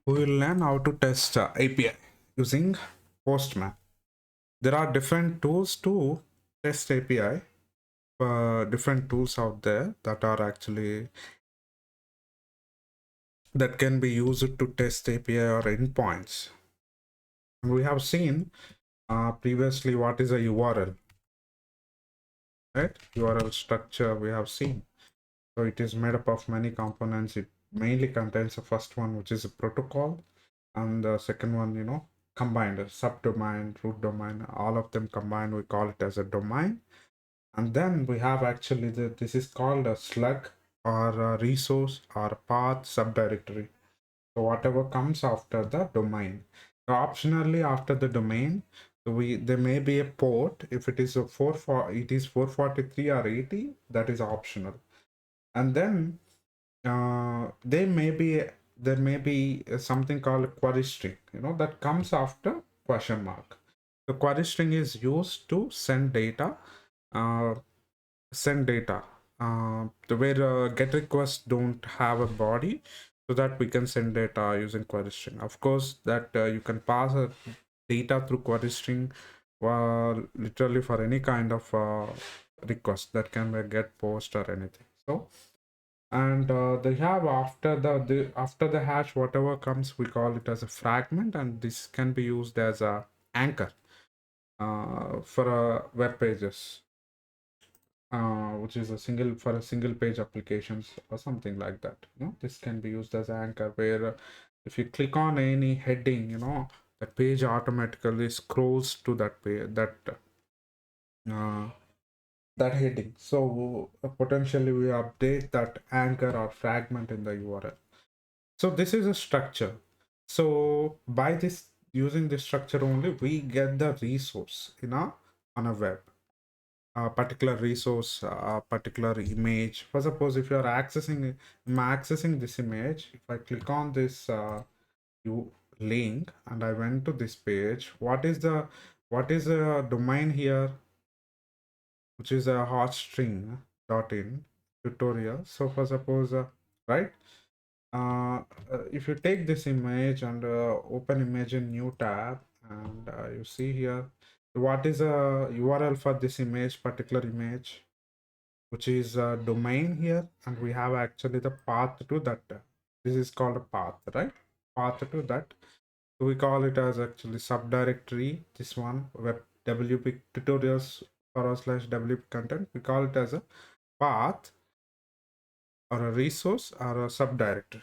We will learn how to test API using Postman. There are different tools to test API. Different tools out there that are actually that can be used to test API or endpoints. And we have seen previously what is a URL, right? URL structure we have seen. So it is made up of many components. It mainly contains the first one, which is a protocol, and the second one, combined, a subdomain, root domain, all of them combined, we call it as a domain. And then we have actually this is called a slug or a resource or a path subdirectory. So whatever comes after the domain. So optionally after the domain, there may be a port. If it is a 443 or 80, that is optional. And then there may be something called a query string, that comes after question mark. The query string is used to send data, uh, where get requests don't have a body, so that we can send data using query string. Of course, that you can pass a data through query string, literally for any kind of request that can be get post or anything. So and they have after the hash, whatever comes, we call it as a fragment, and this can be used as a anchor for web pages, which is a single page applications or something like that. This can be used as an anchor, where if you click on any heading, the page automatically scrolls to that page, uh, that heading. So potentially we update that anchor or fragment in the URL. So this is a structure. So by this, using this structure only, we get the resource on a web, a particular resource, a particular image. For suppose if you are I'm accessing this image, if I click on this link and I went to this page, what is the domain here, which is a hot string .in tutorial. So for suppose, right, if you take this image and open image in new tab, and you see here what is a URL for this particular image, which is a domain here, and we have actually the path to that. This is called a path, right? Path to that. So we call it as actually subdirectory. This one, web WP tutorials /WP content. We call it as a path or a resource or a subdirectory.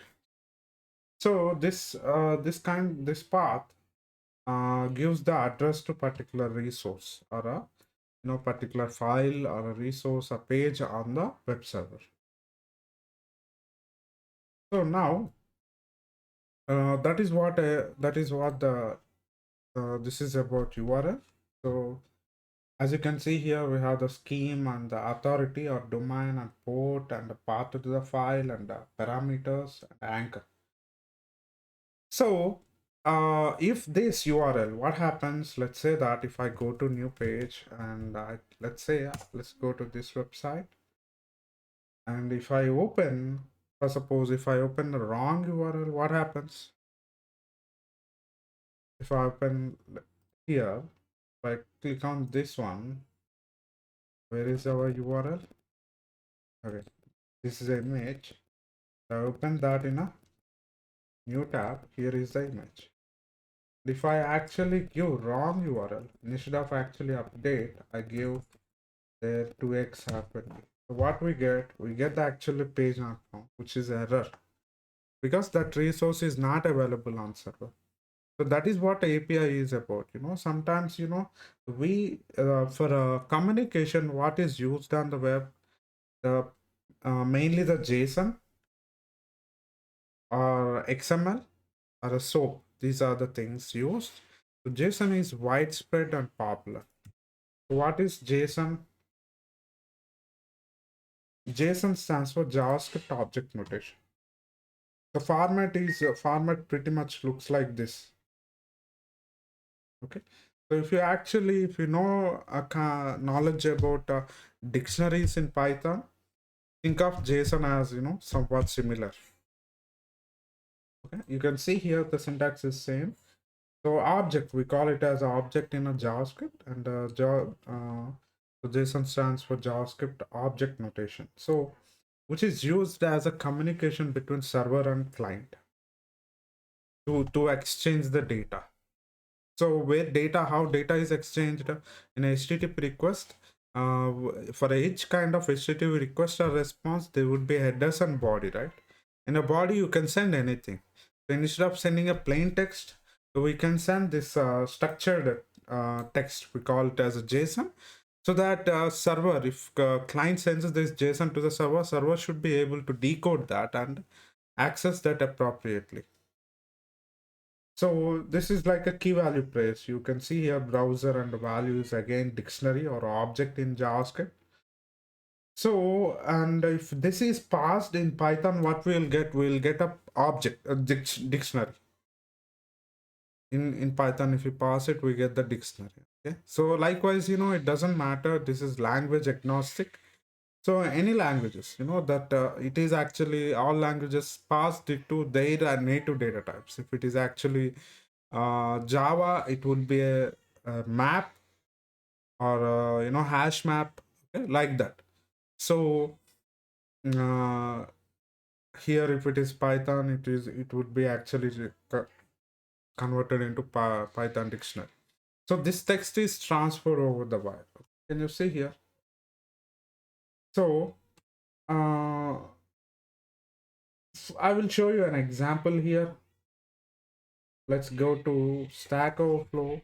So this path gives the address to particular resource or a particular file or a resource, a page on the web server. So now that is what the this is about URL. So as you can see here, we have the scheme and the authority or domain and port and the path to the file and the parameters and anchor. So if this URL, what happens, let's say that if I go to new page and let's go to this website, and if I open, suppose if I open the wrong URL, what happens? If I open here, if I click on this one, where is our URL? Okay, this is an image. I open that in a new tab. Here is the image. If I actually give wrong URL, instead of actually update, I give there 2x happened. So what we get the actual page not found, which is error, because that resource is not available on server. So that is what API is about. Sometimes we for communication, what is used on the web, the mainly the JSON or XML or a SOAP. These are the things used. So JSON is widespread and popular. So what is JSON? JSON stands for JavaScript Object Notation. The format pretty much looks like this. Okay, so if you know knowledge about dictionaries in Python, think of JSON as somewhat similar. Okay, you can see here the syntax is same. So object, we call it as object in a JavaScript, and so JSON stands for JavaScript object notation. So which is used as a communication between server and client to exchange the data. So where data, how data is exchanged in a HTTP request, for each kind of HTTP request or response, there would be headers and body, right? In a body, you can send anything. So instead of sending a plain text, so we can send this structured text. We call it as a JSON. So that server, if client sends this JSON to the server, server should be able to decode that and access that appropriately. So this is like a key value place. You can see here browser and values again dictionary or object in JavaScript. So, and if this is passed in Python, what we'll get a object, a dictionary. In Python, if you pass it, we get the dictionary. Okay. So likewise, it doesn't matter. This is language agnostic. So any languages, that it is actually all languages passed it to their native data types. If it is actually Java, it would be a map or hash map, okay, like that. So uh, here, if it is Python, it would be actually converted into Python dictionary. So this text is transferred over the wire. Can you see here? So I will show you an example here. Let's go to Stack Overflow.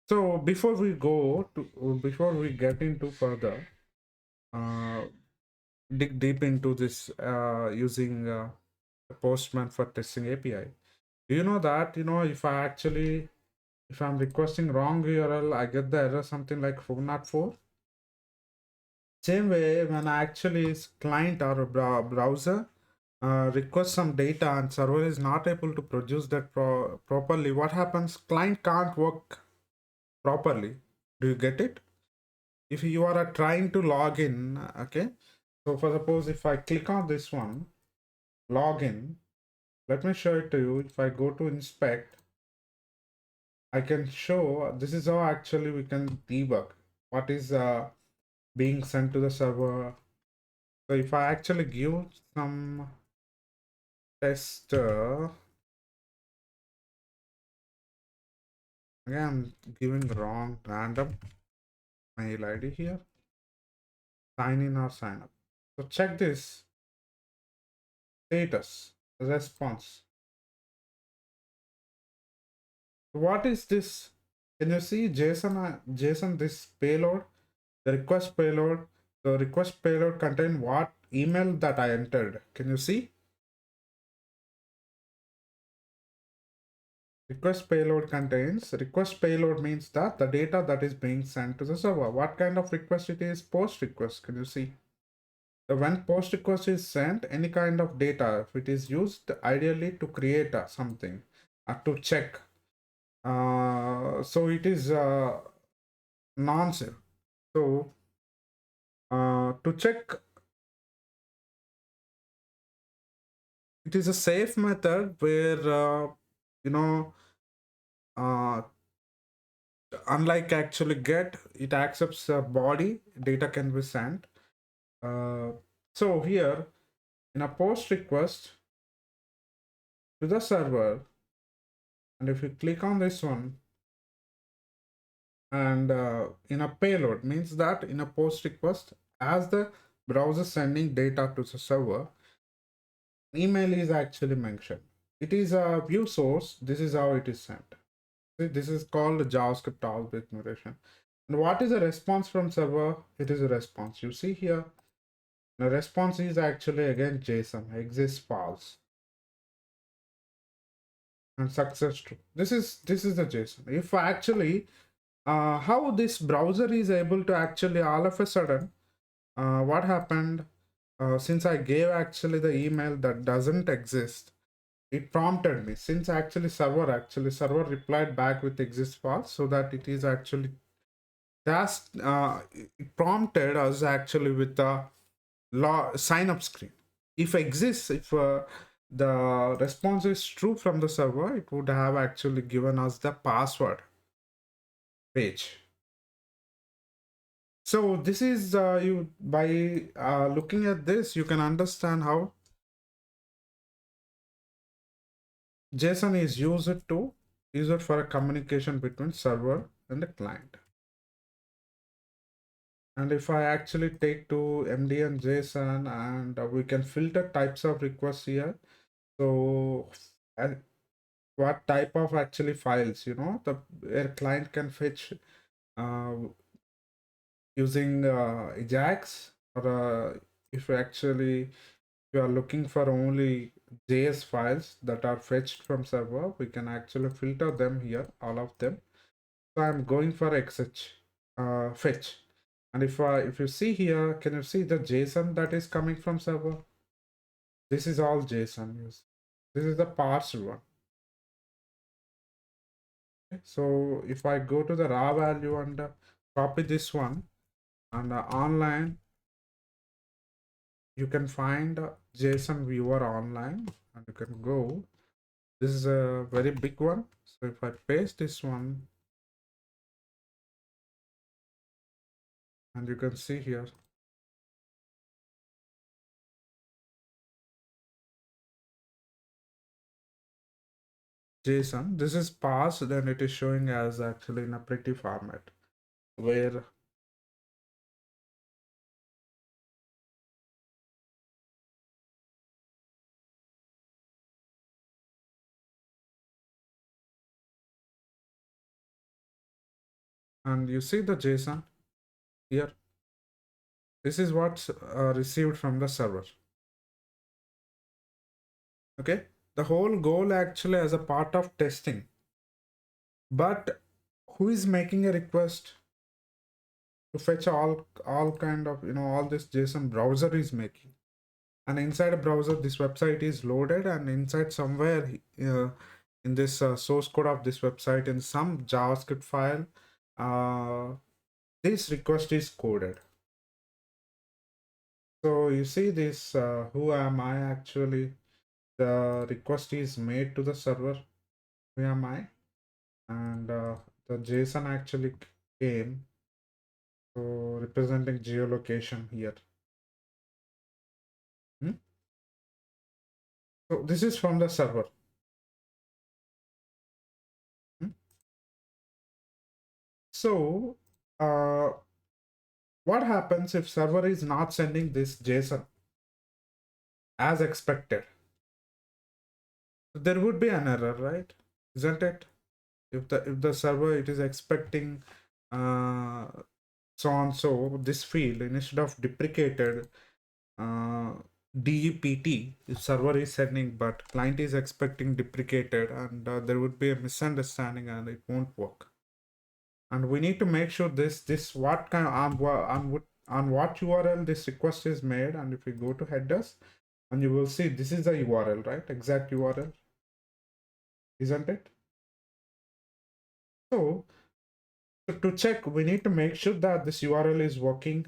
So before we get into further, uh, dig deep into this using Postman for testing API. Do you know that if I'm requesting wrong URL, I get the error something like 404. Same way, when I actually client or a browser request some data and server is not able to produce that properly, what happens? Client can't work properly. Do you get it? If you are trying to log in, okay, so for suppose if I click on this one, login, let me show it to you. If I go to inspect, I can show this is how actually we can debug what is being sent to the server. So if I actually give some test, again I'm giving wrong random mail ID here, sign in or sign up. So check this status response. What is this? Can you see JSON this payload, the request payload? The request payload contain what email that I entered. Can you see? Request payload means that the data that is being sent to the server. What kind of request it is? Post request. Can you see? So when post request is sent, any kind of data, if it is used ideally to create something, to check. So it is non-safe. So to check, it is a safe method where you know uh, unlike actually get, it accepts body data can be sent. So here in a post request to the server, and if you click on this one, and in a payload means that in a post request, as the browser sending data to the server, email is actually mentioned. It is a view source. This is how it is sent. This is called JavaScript object notation. And what is a response from server? It is a response. You see here, the response is actually again JSON, exists false, and success true. This is the JSON. If actually how this browser is able to actually all of a sudden, what happened? Since I gave actually the email that doesn't exist, it prompted me. Since server replied back with exist false, so that it is actually just it prompted us actually with the sign up screen. if exists, if the response is true from the server, it would have actually given us the password page. So this is you by looking at this, you can understand how JSON is used for a communication between server and the client. And if I actually take to MD and JSON, and we can filter types of requests here. So what type of actually files, the a client can fetch uh, using Ajax, or if you are looking for only JS files that are fetched from server, we can actually filter them here, all of them. So I'm going for XH fetch. And if you see here, can you see the JSON that is coming from server? This is all JSON use. This is the parsed one. Okay. So if I go to the raw value and copy this one, and online, you can find JSON viewer online, and you can go. This is a very big one. So if I paste this one, and you can see here, JSON, this is parsed and it is showing as actually in a pretty format where and you see the JSON here. This is what's received from the server. Okay, the whole goal actually as a part of testing. But who is making a request to fetch all kind of all this JSON? Browser is making, and inside a browser this website is loaded, and inside somewhere in this source code of this website, in some JavaScript file, this request is coded. So you see this, who am I actually? The request is made to the server, who am I? And the JSON actually came, so representing geolocation here. Hmm? So this is from the server. Hmm? So what happens if server is not sending this JSON as expected? There would be an error, right? Isn't it? If the server it is expecting uh, so on so this field, instead of deprecated uh, DEPT, if server is sending but client is expecting deprecated, and there would be a misunderstanding and it won't work. And we need to make sure this what kind of on what URL this request is made. And if we go to headers, and you will see this is the URL, right? Exact URL, isn't it? So to check, we need to make sure that this URL is working,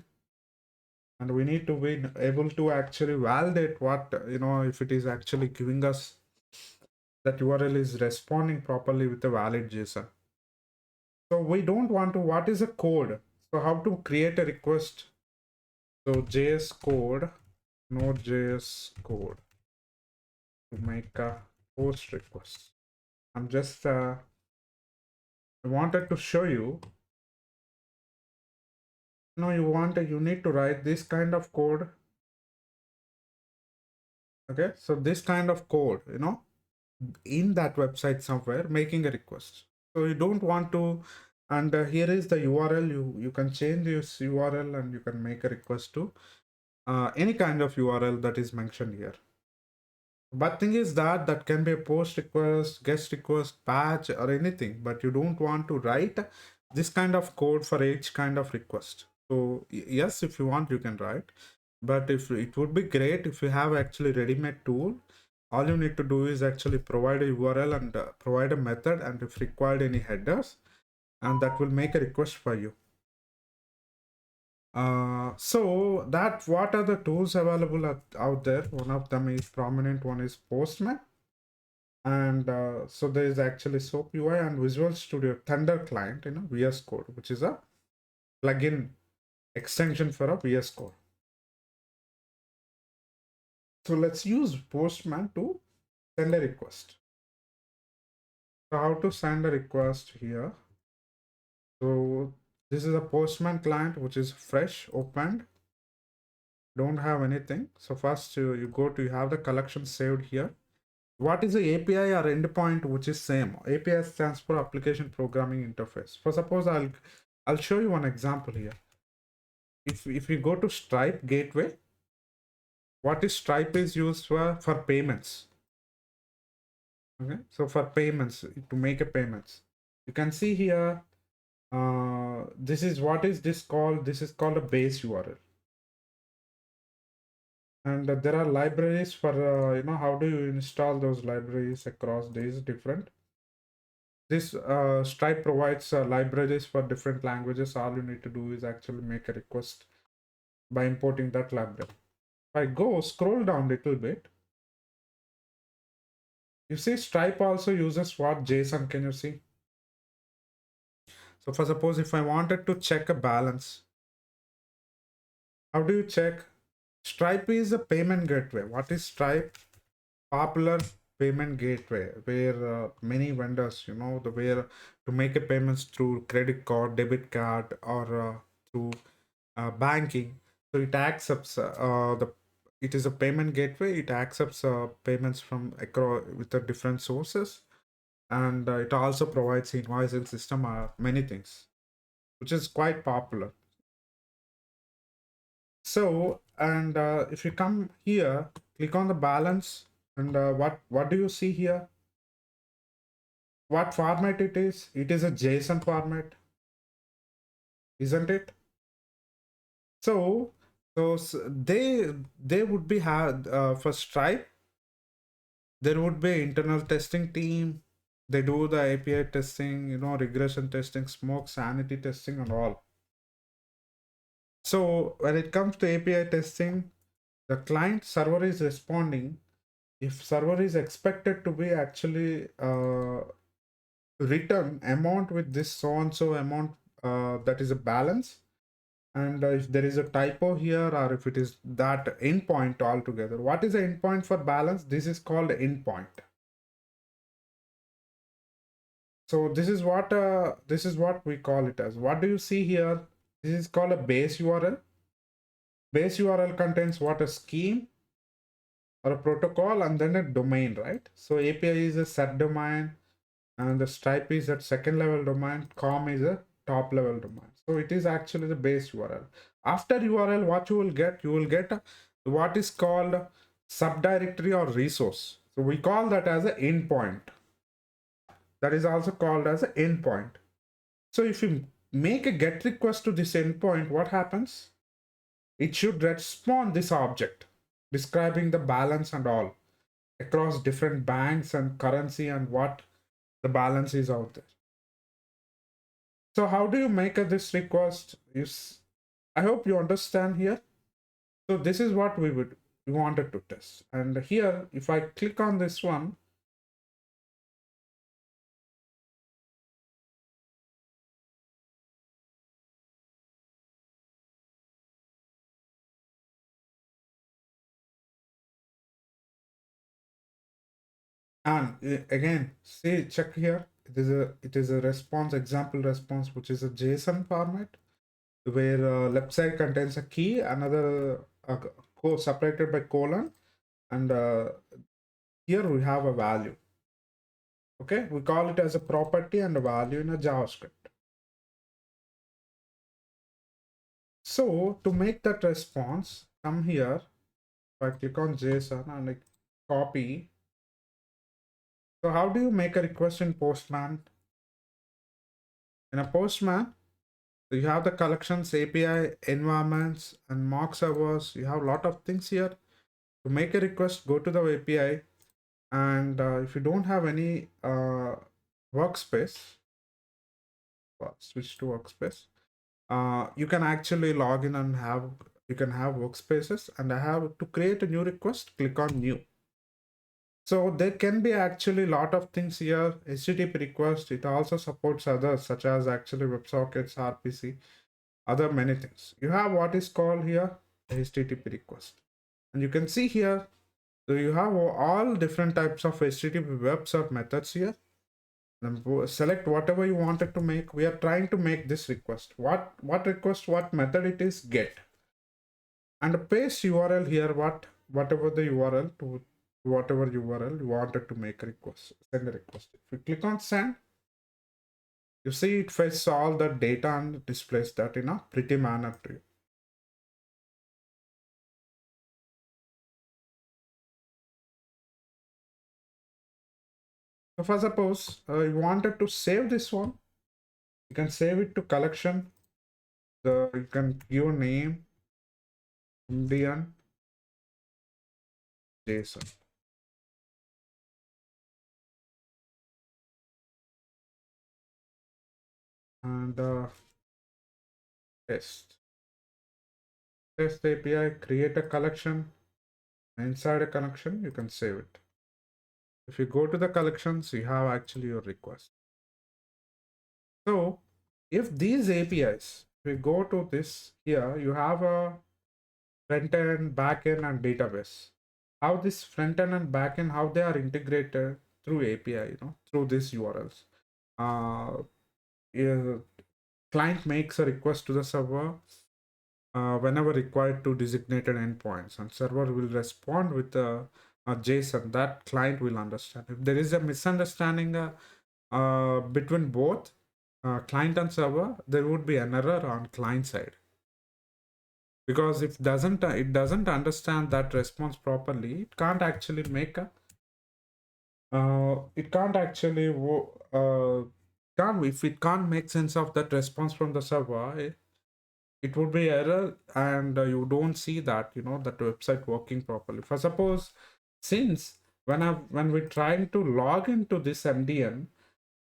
and we need to be able to actually validate what if it is actually giving us that URL is responding properly with a valid JSON. So we don't want to, what is a code? So how to create a request? So JS code, Node.js code to make a post request. I'm just I wanted to show you. No, you need to write this kind of code. Okay, so this kind of code, in that website somewhere making a request. So you don't want to, and here is the URL. You can change this URL and you can make a request to any kind of URL that is mentioned here. But thing is that can be a post request, guest request, patch, or anything. But you don't want to write this kind of code for each kind of request. So yes, if you want, you can write. But if it would be great if you have actually ready-made tool, all you need to do is actually provide a URL and provide a method, and if required any headers, and that will make a request for you. So that what are the tools available out there? One of them is prominent one is Postman, and so there is actually SOAP UI and Visual Studio Thunder client, VS Code, which is a plugin extension for a VS Code. So let's use Postman to send a request. So how to send a request here? So this is a Postman client which is fresh, opened, don't have anything. So first you go to you have the collection saved here. What is the API or endpoint which is same? API stands for Application Programming Interface. For suppose I'll show you one example here. If we go to Stripe gateway, what is Stripe is used for payments. Okay, so for payments to make a payments, you can see here. This is what is this called? This is called a base URL. And there are libraries for how do you install those libraries across these different. This Stripe provides libraries for different languages. All you need to do is actually make a request by importing that library. If I go scroll down a little bit, you see Stripe also uses what JSON. Can you see? So for suppose if I wanted to check a balance, how do you check? Stripe is a payment gateway. What is Stripe? Popular payment gateway where many vendors, the where to make a payments through credit card, debit card, or through banking. So it accepts the it is a payment gateway. It accepts payments from across with the different sources, and it also provides invoicing system, many things, which is quite popular. So, and if you come here, click on the balance, and what do you see here? What format it is? It is a JSON format, isn't it? So, they would be had for Stripe. There would be internal testing team. They do the API testing, regression testing, smoke sanity testing, and all. So when it comes to API testing, the client server is responding. If server is expected to be actually return amount with this so and so amount, that is a balance, and if there is a typo here or if it is that endpoint altogether. What is the endpoint for balance? This is called endpoint. So this is what we call it as. What do you see here? This is called a base URL. Base URL contains what? A scheme or a protocol and then a domain, right? So API is a set domain, and the Stripe is at second level domain, com is a top level domain. So it is actually the base URL. After URL, what you will get? You will get what is called subdirectory or resource. So we call that as an endpoint. That is also called as an endpoint. So if you make a get request to this endpoint, what happens? It should respond this object describing the balance and all across different banks and currency and what the balance is out there. So how do you make this request? I hope you understand here. So this is what we wanted to test. And here, if I click on this one, and again, see, check here. It is a response, example response, which is a JSON format, where left side contains a key, another separated by colon, and here we have a value. Okay, we call it as a property and a value in a JavaScript. So to make that response, come here. If I click on JSON and I copy. So how do you make a request in Postman? In a Postman, so you have the collections, API, environments, and mock servers. You have a lot of things here. To make a request, go to the API, and if you don't have any workspace, switch to workspace. You can actually log in and you can have workspaces, and I have to create a new request, click on new. So there can be actually a lot of things here. HTTP request, it also supports others such as actually WebSockets, RPC, other many things. You have what is called here HTTP request. And you can see here, so you have all different types of HTTP web server methods here. Then select whatever you wanted to make. We are trying to make this request. What request, what method it is, get. And paste URL here, whatever the URL to whatever URL you wanted to make a request, send a request. If you click on send, you see it fetches all the data and displays that in a pretty manner to you. So for suppose you wanted to save this one, you can save it to collection. You can give a name Indian JSON, and test API, create a collection. Inside a collection, you can save it. If you go to the collections, you have actually your request. So if these APIs, if we go to this here, you have a front end, back end, and database. How this front end and back end, how they are integrated through API, through these URLs. Yeah, client makes a request to the server whenever required to designated endpoints, and server will respond with a JSON that client will understand. If there is a misunderstanding between both client and server, there would be an error on client side, because if it doesn't understand that response properly, it can't actually make a it can't actually can't if it can't make sense of that response from the server, it would be error, and you don't see that that website working properly. For suppose, since when we're trying to log into this MDN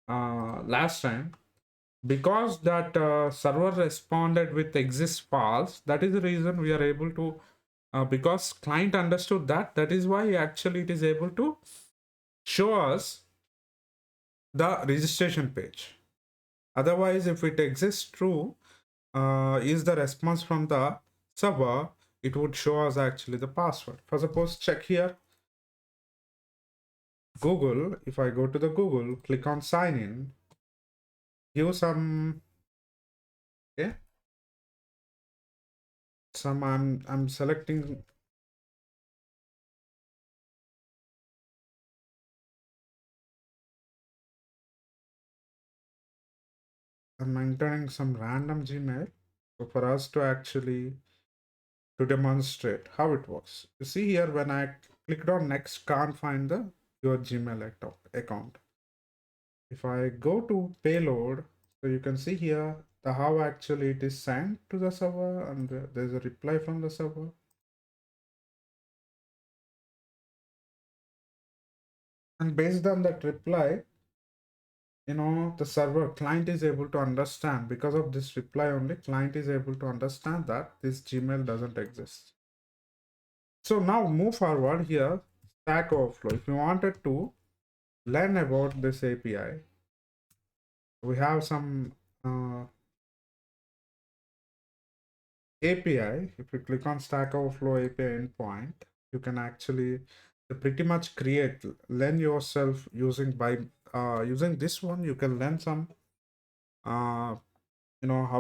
last time, because that server responded with exist false, that is the reason we are able to because client understood that is why actually it is able to show us the registration page. Otherwise, if it exists true, is the response from the server, it would show us actually the password. For suppose, check here Google. If I go to the Google, click on sign in, give some, okay, I'm selecting, I'm entering some random Gmail. So for us to actually to demonstrate how it works, you see here when I clicked on next, can't find the your Gmail account. If I go to payload, so you can see here the how actually it is sent to the server, and there's a reply from the server. And based on that reply, the server client is able to understand, because of this reply only, client is able to understand that this Gmail doesn't exist. So now move forward here, Stack Overflow. If you wanted to learn about this API, we have some API. If you click on Stack Overflow API endpoint, you can actually pretty much learn yourself using using this one. You can learn some how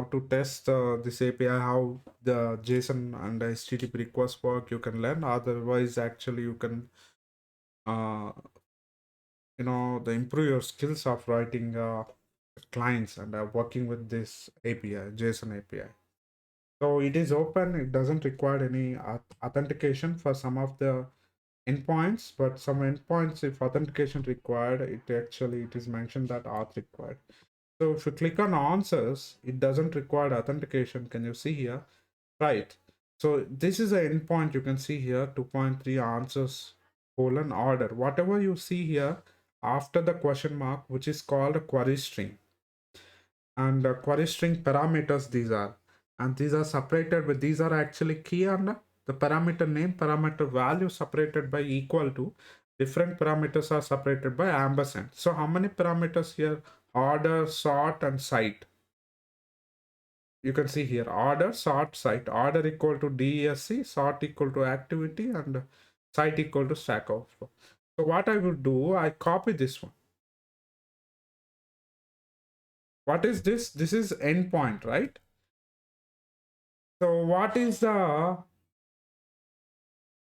to test this API, how the JSON and HTTP requests work. You can learn. Otherwise, actually, you can the improve your skills of writing clients and working with this API, JSON API. So it is open. It doesn't require any authentication for some of the endpoints, but some endpoints, if authentication required, it is mentioned that auth required. So if you click on answers, it doesn't require authentication. Can you see here? Right. So this is an endpoint. You can see here 2.3 answers colon order. Whatever you see here after the question mark, which is called a query string. and query string parameters these are, and these are separated with, these are actually key, and the parameter name, parameter value separated by equal to, different parameters are separated by ampersand. So how many parameters here? Order, sort, and cite. You can see here order, sort, cite. Order equal to DESC, sort equal to activity, and cite equal to stack overflow. So what I will do, I copy this one. What is this? This is endpoint, right? So what is the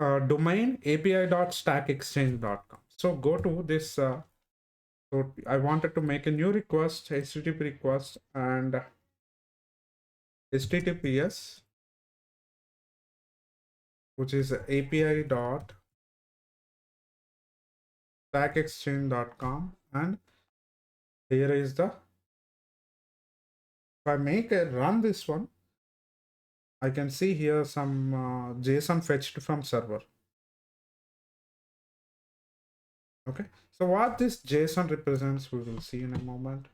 domain? api.stackexchange.com. So go to this. So I wanted to make a new request, HTTP request, and HTTPS, which is api.stackexchange.com, and here is the, if I make a run this one, I can see here some JSON fetched from server. Okay, so what this JSON represents, we will see in a moment.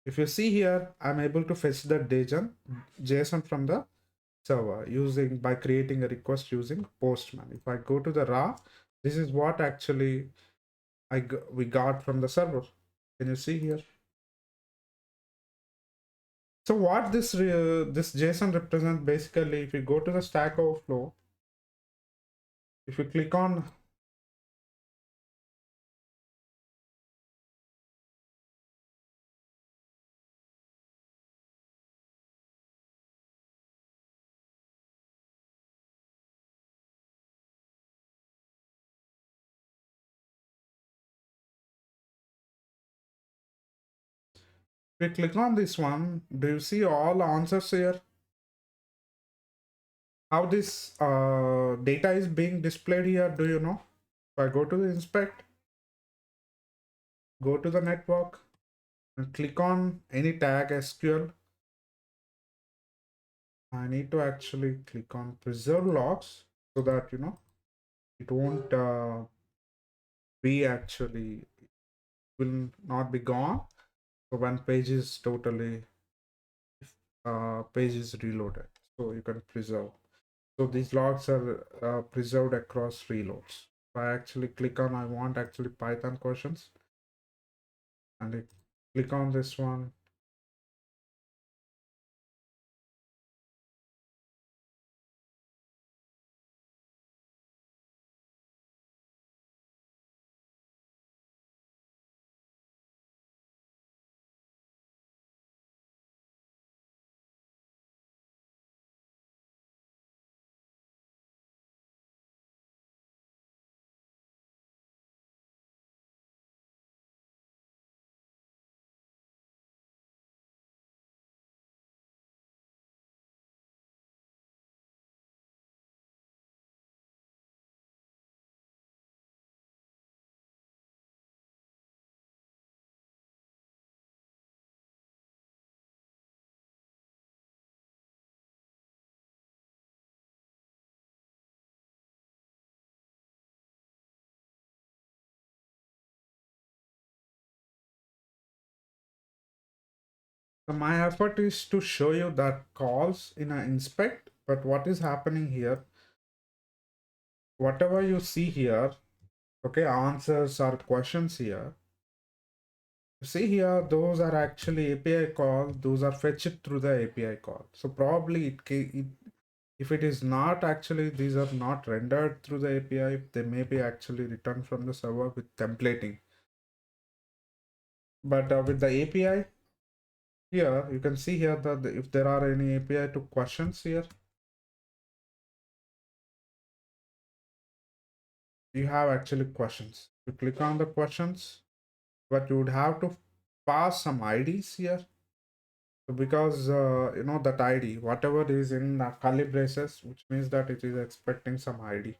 If you see here, I'm able to fetch the JSON from the server using, by creating a request using Postman. If I go to the raw, this is what actually we got from the server. Can you see here? So what this JSON represents, basically, if you go to the Stack Overflow, if you click on, this one, do you see all answers here? How this data is being displayed here, do you know? If I go to the inspect, go to the network, and click on any tag SQL, I need to actually click on preserve logs, so that it won't be actually, will not be gone. So when page is totally page is reloaded, so you can preserve. So these logs are preserved across reloads. If I actually click on, I want actually Python questions, and I click on this one. So my effort is to show you that calls in an inspect, but what is happening here, whatever you see here, okay, answers or questions here, you see here, those are actually API call, those are fetched through the API call. So probably if it is not actually, these are not rendered through the API, they may be actually returned from the server with templating. But with the API, here you can see here that if there are any API to questions here, you have actually questions. You click on the questions, but you would have to pass some IDs here. So because that ID, whatever is in the curly braces, which means that it is expecting some ID.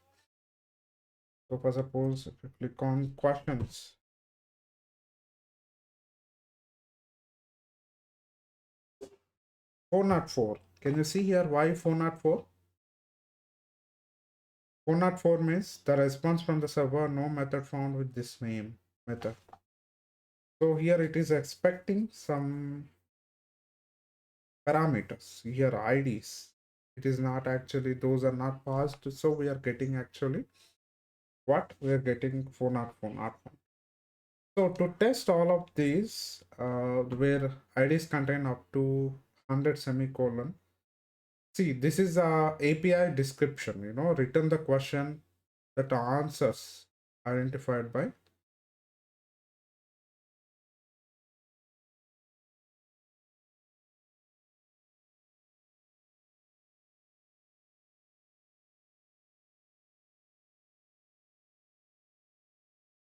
So for suppose if you click on questions, 404. Can you see here why 404? 404 means the response from the server, no method found with this name method. So here it is expecting some parameters here, IDs. It is not actually, those are not passed. So we are getting actually what we are getting 404 not 1. So to test all of these, where IDs contain up to 100 semicolon. See, this is a API description, return the question that answers identified by.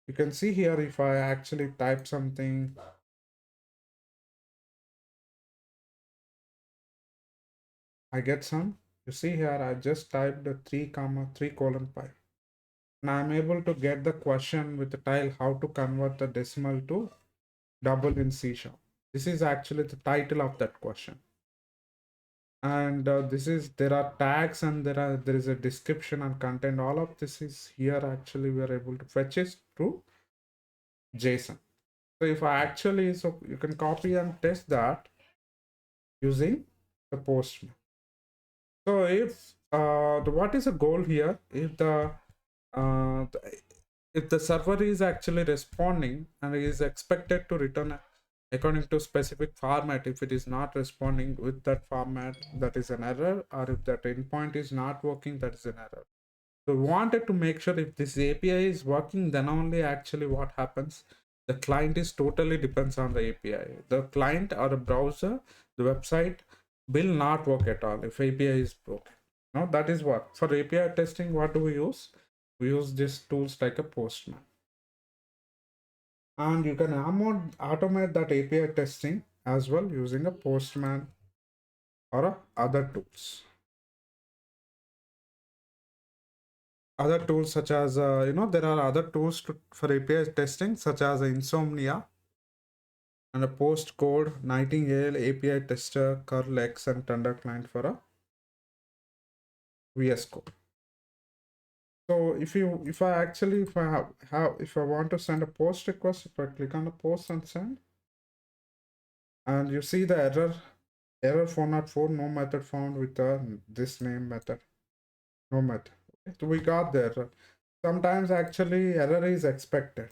You can see here if I actually type something, I get some. You see here, I just typed the 3 comma 3 colon 5. And I'm able to get the question with the tile how to convert the decimal to double in C sharp. This is actually the title of that question. And this is, there are tags and there is a description and content. All of this is here actually we are able to fetch it through JSON. So if I actually, so you can copy and test that using the Postman. So if what is the goal here? If the server is actually responding and is expected to return according to specific format, if it is not responding with that format, that is an error, or if that endpoint is not working, that is an error. So we wanted to make sure if this API is working, then only actually what happens. The client is totally depends on the API. The client or a browser, the website will not work at all if API is broken. Now that is what for API testing. What do we use? We use these tools like a Postman, and you can automate that API testing as well using a Postman or other tools. Other tools such as there are other tools for API testing such as Insomnia and a postcode, Nightingale, API tester, curl X, and Thunder client for a VS Code. So if I actually if I want to send a post request, if I click on the post and send, and you see the error 404, no method found with this name method, no method. Okay, so we got the error. Sometimes actually error is expected,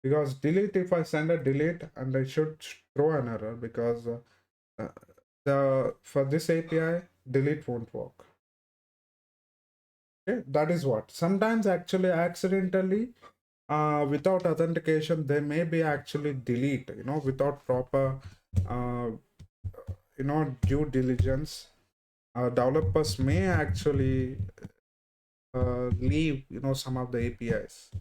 because delete, if I send a delete, and I should throw an error, because uh, the for this API delete won't work. Okay, that is what sometimes actually accidentally without authentication they may be actually delete, without proper uh, due diligence. Developers may actually leave some of the APIs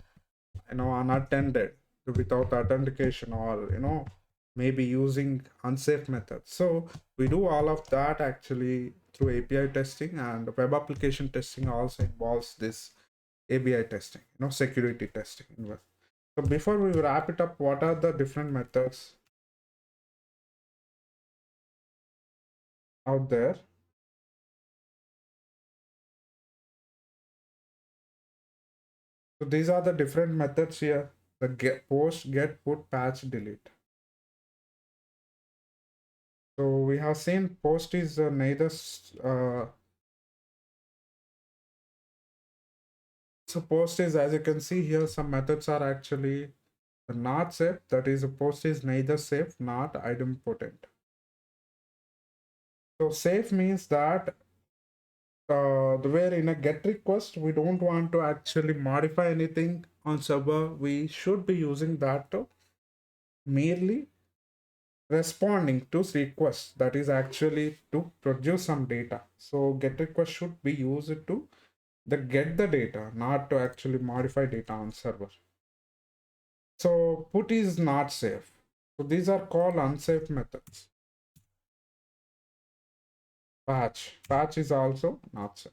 unattended without authentication, or maybe using unsafe methods. So we do all of that actually through API testing, and web application testing also involves this API testing, security testing. So before we wrap it up, what are the different methods out there? So these are the different methods here: the get, post, get, put, patch, delete. So we have seen post is neither so post is, as you can see here, some methods are actually not safe. That is, a post is neither safe not idempotent. So safe means that the where in a get request we don't want to actually modify anything on server. We should be using that to merely responding to requests, that is actually to produce some data. So get request should be used to get the data, not to actually modify data on server. So put is not safe. So these are called unsafe methods. Patch is also not safe,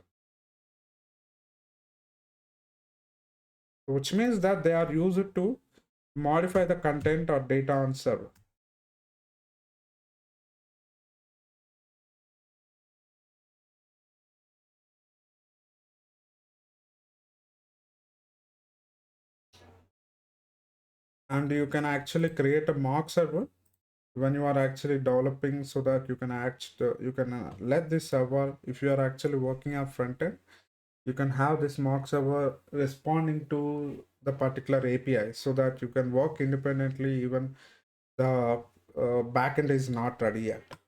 which means that they are used to modify the content or data on server. And you can actually create a mock server when you are actually developing, so that you can you can let this server, if you are actually working on front end, you can have this mock server responding to the particular API, so that you can work independently even the backend is not ready yet.